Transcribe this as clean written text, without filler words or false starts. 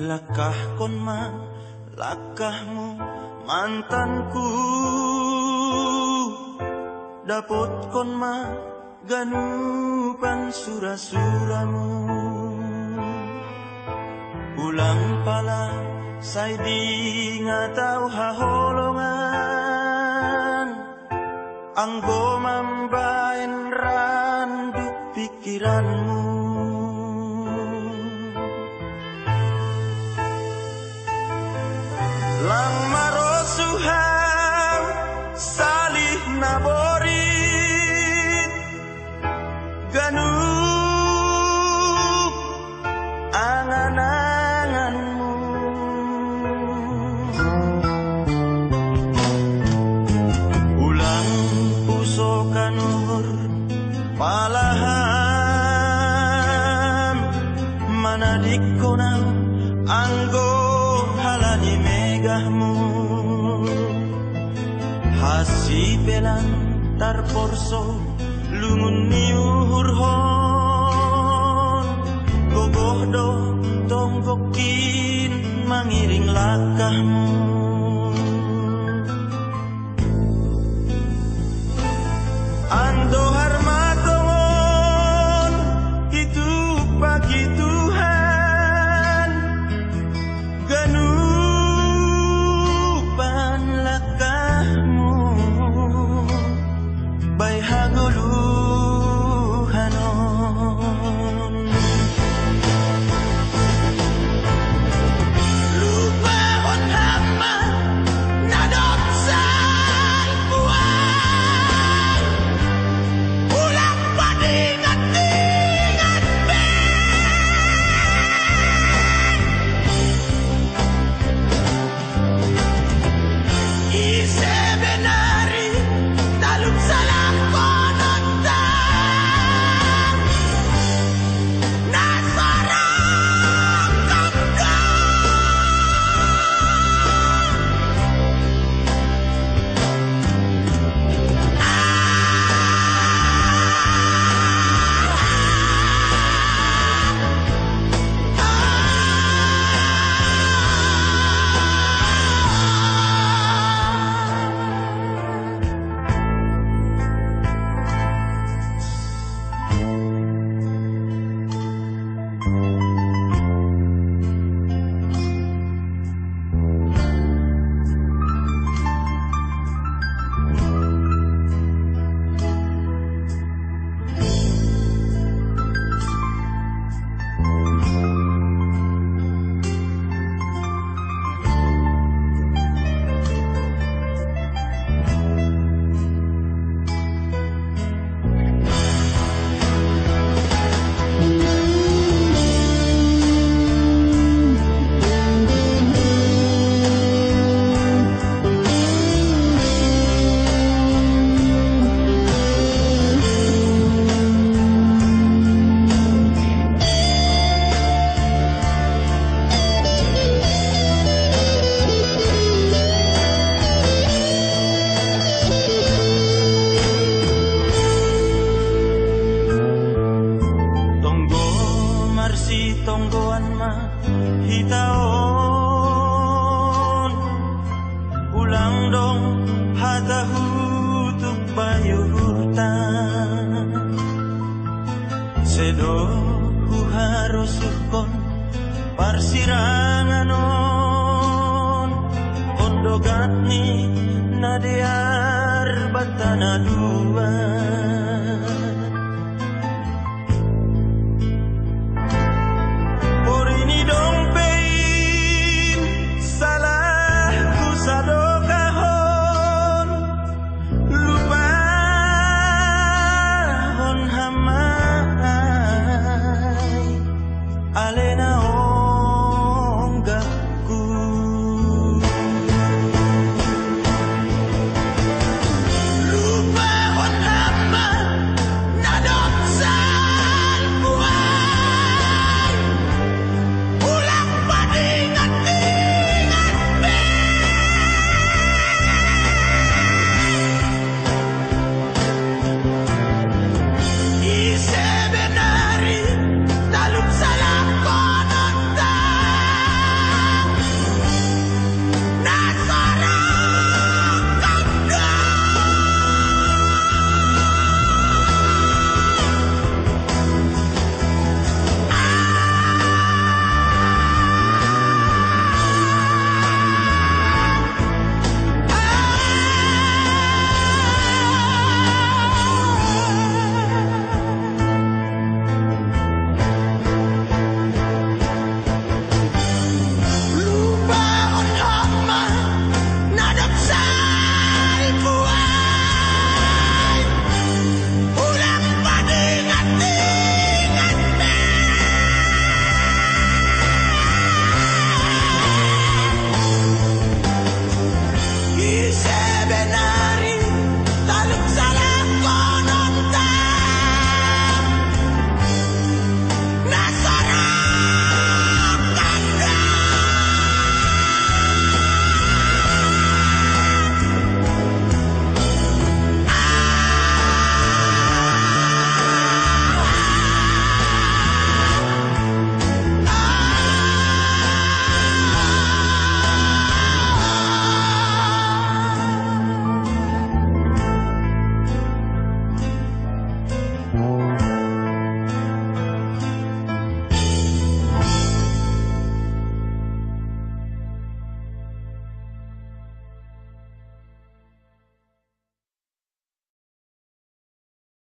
Lakah kon ma, lakahmu mantanku. Dapot kon ma, ganupan sura-suramu. Ulang pala, say di nga tau haholongan. Anggo mambain randu pikiranmu. Lang marosuham salih naborit ganup angan-anganmu. Ulang puso kanur palaham manadik konang anggo halani megahmu. Hasipelan tarporso lungun niuhurhon. Gogohdo tonggokin mangiring lakahmu. Ando harmatongon itu pagi Tuhan. Ganupan lakahmu bay haguluhanon. Lupahon hama nadopsan buang. Ulang padingat-ingat ise benari taluk salah konontan. Nasarang tonggoan ma hitaon. Ulang dong hatahutuk bayu hurtan. Sedo hu harus ukon parsiranganon. Ondogat ni nadear batana dua.